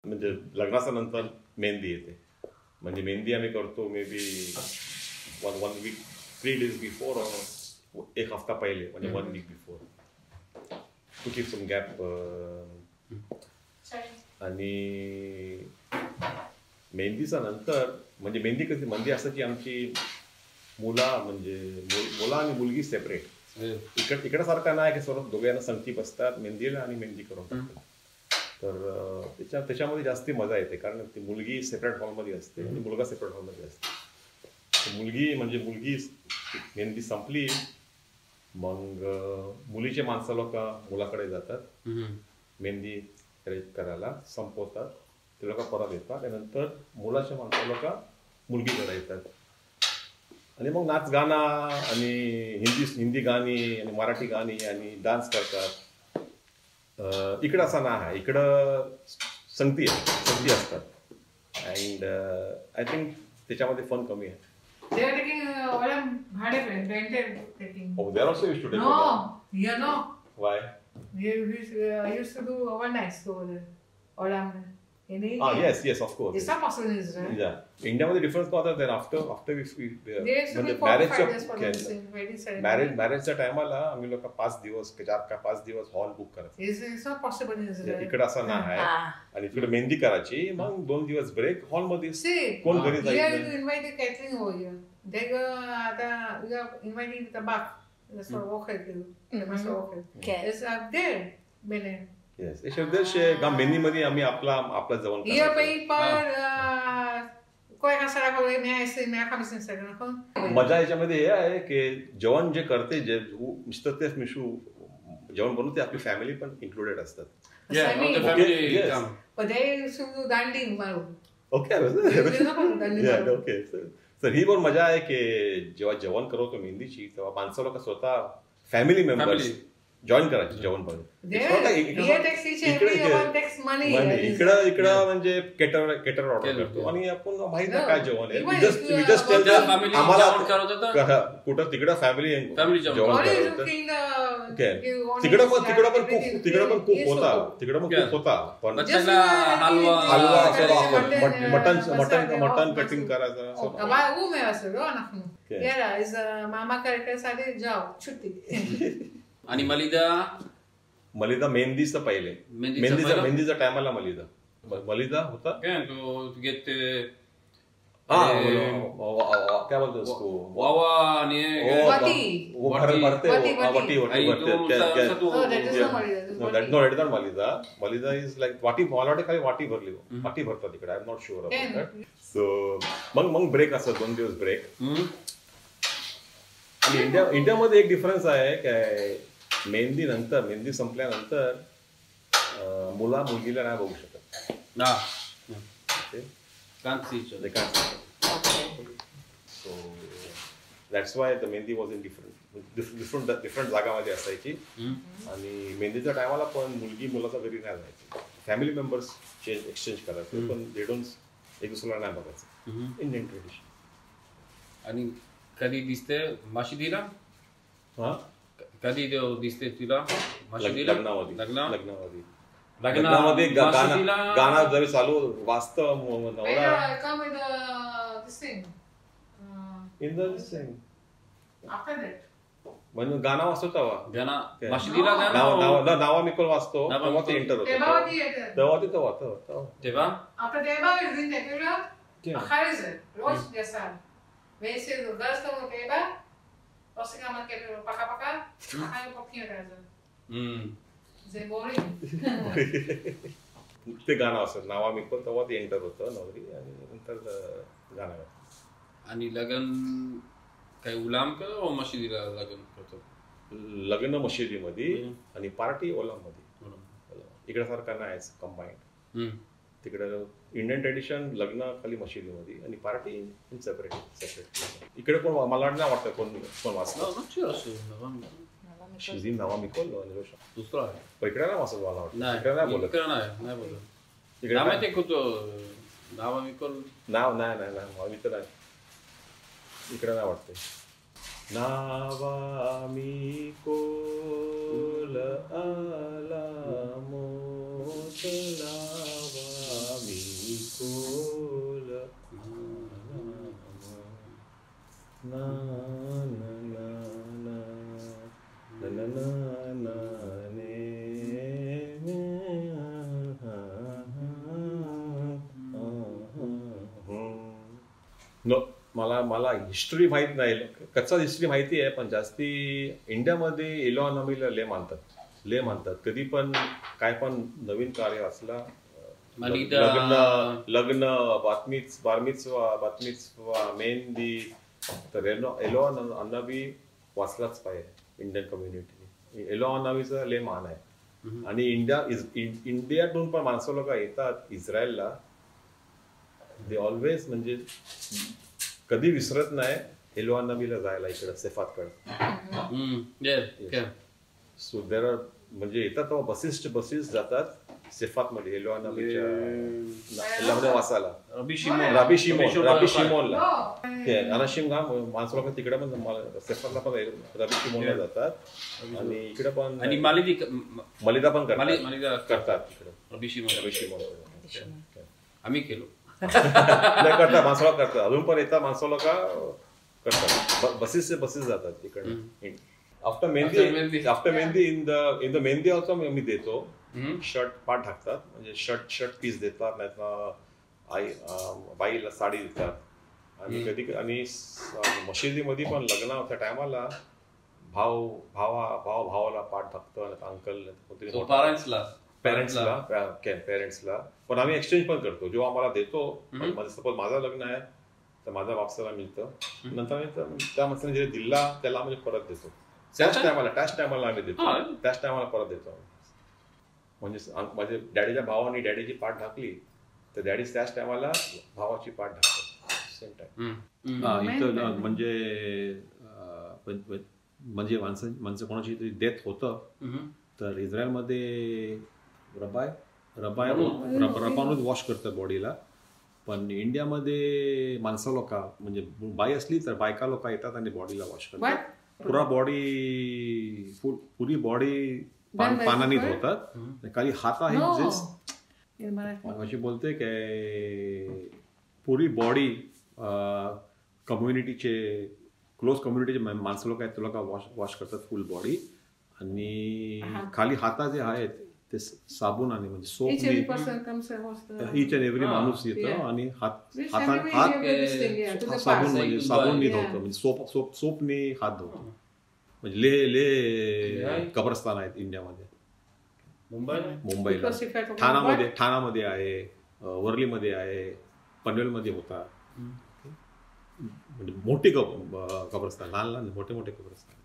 म्हणजे लग्नाच्या नंतर मेहंदी येते. म्हणजे मेहंदी आम्ही करतो maybe one week 3 days before, एक हफ्ता पहिले, म्हणजे 1 week before, to keep some gap. आणि मेहंदीच्या नंतर म्हणजे मेहंदी असं की आमची मुला आणि मुलगी सेपरेट. इकडे सारखं नाही की सर्व दोघांना संगती बसतात मेहंदीला आणि मेहंदी करून टाकतात. तर त्याच्यामध्ये जास्ती मजा येते, कारण ती मुलगी सेपरेट हॉलमध्ये असते आणि मुलगा सेपरेट हॉलमध्ये असते. मुलगी मेहंदी संपली, मग मुलीचे माणसं लोक मुलाकडे जातात, मेहंदी करायला संपवतात, ते लोक परत येतात. त्यानंतर मुलाचे माणसं लोक मुलगीकडे येतात आणि मग नाच गाणं आणि हिंदी गाणी आणि मराठी गाणी आणि डान्स करतात. इकडं असं नाही आहे, इकडं संगती असतात. अँड आय थिंक त्याच्यामध्ये फन कमी आहे. They are taking rented taking. Oh, they are also used to take. No, here no. Why? We used to do overnight over there. Olam. Yes, of course. It's not possible in Israel. Yeah. India difference होता then after we मॅरेजच्या टायमाला आम्ही लोक 5 दिवस 4-5 दिवस hall book करायचं. It's not possible in Israel. इकडे असं नाही आहे. आणि इकडे मेहंदी करायची, मग 2 दिवस ब्रेक हॉल मध्ये, कोण घरी जायचं. You invite the catering over here. They go आता we are inviting the back. That's for walker too. That's for walker. It's up there. Bene. Yes, גם mehndi मध्ये आम्ही आपला जेवण करतो. ये पई पर कोई हसरा कोई 150 सेकंड נכון? मजा याच्यामध्ये हे आहे की जेवण जे करते मिस्टर ते मिशू जेवण बनवते, आपली फॅमिली पण इन्क्लुडेड असतात. दांडी मारू. ओके. तर ही पण मजा आहे की जेव्हा जेवण करतो मेहंदीची, तेव्हा माणसं लोक स्वतः फॅमिली मेंबर्स जॉईन करायचे जेवण बनवून. इकडं म्हणजे केटर ऑर्डर करतो आणि आपण माहित नाही काय जेवण आहे, आम्हाला कुठं तिकडं फॅमिली जेवण करतो. तिकडं पण खूप होता पण हलवा मटन कटिंग करायचं. आणि मलिदा मेहंदीचं पहिले, मेहंदीच्या टायमाला मलिदा होता. क्या बोलतो उसको, वावा आणि वो भरते मलिदा इज लाईक वाटी. मला वाटतं खाली वाटी भरतात तिकडे. I am not sure about that. So मग ब्रेक असतात, 2 दिवस ब्रेक. आणि इंडियामध्ये एक डिफरन्स आहे काय, मेहंदी संपल्यानंतर मुला मुलगीला नाही बघू शकत. So that's why the mehndi was in different जागामध्ये असायची. आणि मेहंदीच्या टायमाला पण मुलाचा घरी नाही जायची, फॅमिली मेंबर्स एक्सचेंज करायचे, पण दे डोंट एक दुसऱ्याला नाही बघायचं. Indian tradition. आणि कधी दिसते माशिदीला? कधी दिसते तिला माशिदीला? लग्नामध्ये गाणं जरी चालू वाजतं, नवरा म्हणजे गाणं वाजतो तेव्हा नावा मिकल वाजतो, तेव्हा ते एंटर होतं. Vence do gasto no teba, posso chamar que pelo paca, aí um pouquinho casa. Boring. ते गाणं असत नावा मी पण, तेव्हा ते एंटर होतं नवरी आणि नंतर गाणं. आणि लग्न काही उलाम का मशिदीला लग्न करतो? लग्न मशिदीमध्ये आणि पार्टी ओलाम मध्ये. इकडे सारखं नाही कंबाईंड. तिकडं इंडियन ट्रेडिशन लग्न खाली मशिदीमध्ये आणि पार्टी इन सेपरेट. इकडे कोण मला नाही वाटतं कोण वाचलं. शिझी नावा मिकोल दुसरा आहे, इकडे नाही वाचत मला वाटतं. इकडे नाही बोलत. इकडे माहिती नावा मिकोल नाव नाही मी तर नाही. इकडे नाही वाटते. नावा मिकोल आला मोत नावा मला हिस्ट्री माहित नाही, कच्चा हिस्ट्री माहिती आहे, पण जास्ती इंडियामध्ये एलोआ नमीला ले मानतात. कधी पण काय पण नवीन कार्य असला, लग्न, बातमीचा मेहंदी, तर एलोआ नबी वाचलाच पाहिजे इंडियन कम्युनिटी. एलोआ नबीचा ले मान आहे. आणि इंडियातून पण माणसं लोक येतात इस्रायलला, दे ऑलवेज म्हणजे कधी विसरत नाही एलोआ नबीला जायला, इकडे सेफातकडे. सो देर आर म्हणजे येतात तेव्हा बसेस जातात सेफात मध्ये एलोआ नबीच्या वाचायला. रबी शिमोनला अनाशिम गाव माणसं लोक तिकडे पण सेफातला पण रबी शिमोनला जातात. आणि इकडे पण मलिदा पण करतात तिकडे रबी शिमोन. आम्ही केलो करतात माणसं लोक करतात, अजून पण येतात माणसं लोक करतात. बसेस जातात तिकडे. After mehndi in the mehndi also मी देतो. शर्ट पाठ टाकतात, म्हणजे शर्ट पीस देतात, नाही बाईला साडी देतात. आणि कधी आणि मशिदीमध्ये पण लग्न होत्या टायमाला भावाला पाठ टाकतो, अंकल पेरेंट्सला. पण आम्ही एक्सचेंज पण करतो. जेव्हा आम्हाला देतो, सपोज माझं लग्न आहे तर माझ्या बापसाला मिळतं, नंतर त्या माणसाने जे दिला त्याला आम्ही परत देतो. त्याच टायमाला आम्ही देतो, त्याच टायमाला परत देतो. म्हणजे माझे डॅडीच्या भावाने डॅडीची पाठ ढाकली तर डॅडी त्याच टायमाला भावाची पाठ ढाकतात सेम टाइम. इथं म्हणजे माणसं कोणाची तरी डेथ होतं तर इस्रायलमध्ये रबानच वॉश करतात बॉडीला. पण इंडियामध्ये माणसं लोक म्हणजे बाई असली तर बायका लोक येतात आणि बॉडीला वॉश करतात. पुरी बॉडी पानाने धुतात. खाली हात आहे अशी बोलते की पुरी बॉडी कम्युनिटीचे क्लोज कम्युनिटीचे माणसं लोक आहेत ते लोक वॉश करतात फुल बॉडी. आणि खाली हाता जे आहेत ते साबुनाने म्हणजे सोप इच अँड एव्हरी माणूस येतं आणि हात साबून म्हणजे साबूननी धुतो, म्हणजे सोपने हात धुतो. म्हणजे ले कब्रस्तान आहेत इंडियामध्ये. मुंबईला ठाण्यामध्ये आहे, वर्लीमध्ये आहे, पनवेलमध्ये होता. म्हणजे मोठी कब्रस्तान, लहान मोठे कब्रस्तान.